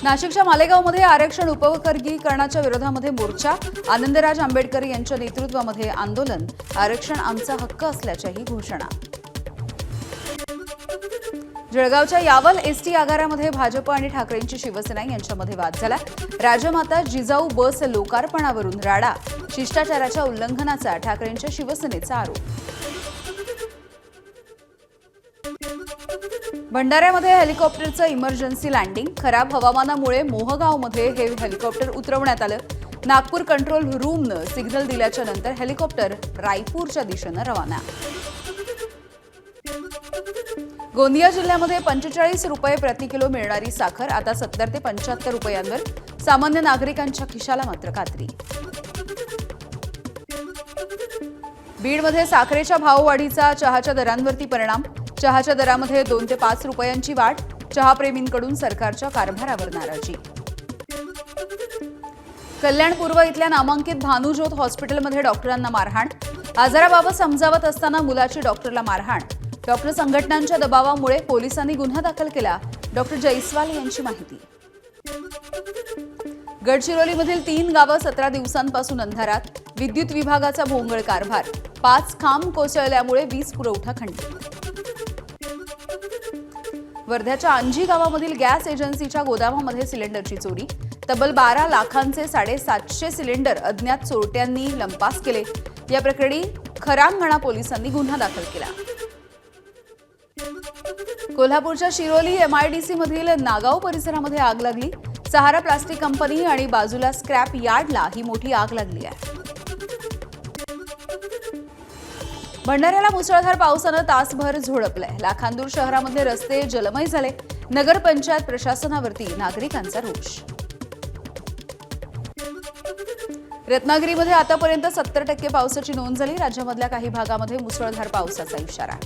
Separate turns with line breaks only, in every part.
नाशिकच्या मालेगावमध्ये आरक्षण उपवर्गीकरणाच्या विरोधामध्ये मोर्चा, आनंदराज आंबेडकर यांच्या नेतृत्वामध्ये आंदोलन, आरक्षण आमचा हक्क असल्याच्याही घोषणा. जळगावच्या यावल एसटी आगारामध्ये भाजप आणि ठाकरेंची शिवसेना यांच्यामध्ये वाद झाला. राजमाता जिजाऊ बस लोकार्पणावरून राडा, शिष्टाचाराच्या उल्लंघनाचा ठाकरेंच्या शिवसेनेचा आरोप. भंडाऱ्यामध्ये हेलिकॉप्टरचं इमर्जन्सी लँडिंग, खराब हवामानामुळे मोहगावमध्ये हे हेलिकॉप्टर उतरवण्यात आलं. नागपूर कंट्रोल रूमनं सिग्नल दिल्याच्या नंतर हेलिकॉप्टर रायपूरच्या दिशेनं रवाना. गोंदिया जिल्ह्यामध्ये 45 रुपये प्रति किलो मिळणारी साखर आता 70 ते 75 रुपयांवर, सामान्य नागरिकांच्या खिशाला मात्र कात्री. बीडमध्ये साखरेच्या भाववाढीचा चहाच्या दरांवरती परिणाम, चहाच्या दरामध्ये 2 ते 5 रुपयांची वाढ, चहाप्रेमींकडून सरकारच्या कारभारावर नाराजी. कल्याण पूर्व इथल्या नामांकित भानुज्योत हॉस्पिटलमध्ये डॉक्टरांना मारहाण, आजाराबाबत समजावत असताना मुलाची डॉक्टरला मारहाण. डॉक्टर संघटनांच्या दबावामुळे पोलिसांनी गुन्हा दाखल केला, डॉक्टर जयस्वाल यांची माहिती. गडचिरोलीमधील 3 गावं 17 दिवसांपासून अंधारात, विद्युत विभागाचा भोंगळ कारभार, 5 खांब कोसळल्यामुळे वीज पुरवठा खंडित. वर्ध्याच्या अंजी गावामधील गॅस एजन्सीच्या गोदामामध्ये सिलेंडरची चोरी, तब्बल 12 लाखांचे 750 सिलेंडर अज्ञात चोरट्यांनी लंपास केले. या प्रकरणी खरांगणा पोलिसांनी गुन्हा दाखल केला. कोल्हापूरच्या शिरोली MIDC मधील नागाव परिसरामध्ये आग लागली. सहारा प्लास्टिक कंपनी आणि बाजूला स्क्रॅप यार्डला ही मोठी आग लागली आहे. भंडाऱ्याला मुसळधार पावसानं तासभर झोडपलंय. लाखांदूर शहरामधले रस्ते जलमय झाले. नगरपंचायत प्रशासनावरती नागरिकांचा रोष. रत्नागिरीमध्ये आतापर्यंत 70% पावसाची नोंद झाली. राज्यामधल्या काही भागामध्ये मुसळधार पावसाचा इशारा.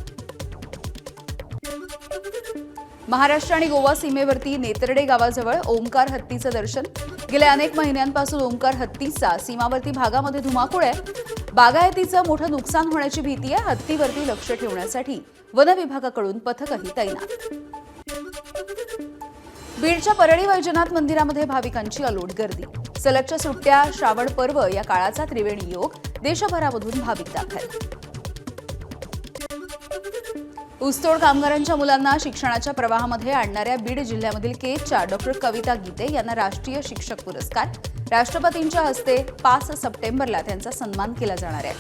महाराष्ट्र आणि गोवा सीमेवरती नेतर्डे गावाजवळ ओमकार हत्तीचं दर्शन. गेल्या अनेक महिन्यांपासून ओमकार हत्तीचा सीमावर्ती भागामध्ये धुमाकूळ आहे. बागायतीचं मोठं नुकसान होण्याची भीती आहे. हत्तीवरती लक्ष ठेवण्यासाठी वन विभागाकडून पथकही तैनात. बीडच्या परळी वैजनाथ मंदिरामध्ये भाविकांची अलोट गर्दी. सलगच्या सुट्ट्या, श्रावण पर्व या काळाचा त्रिवेणी योग, देशभरामधून भाविक दाखल. ऊसतोड कामगारांच्या मुलांना शिक्षणाच्या प्रवाहामध्ये आणणाऱ्या बीड जिल्ह्यामधील केजच्या डॉक्टर कविता गीते यांना राष्ट्रीय शिक्षक पुरस्कार. राष्ट्रपतींच्या हस्ते 5 सप्टेंबरला त्यांचा सन्मान केला जाणार आहे.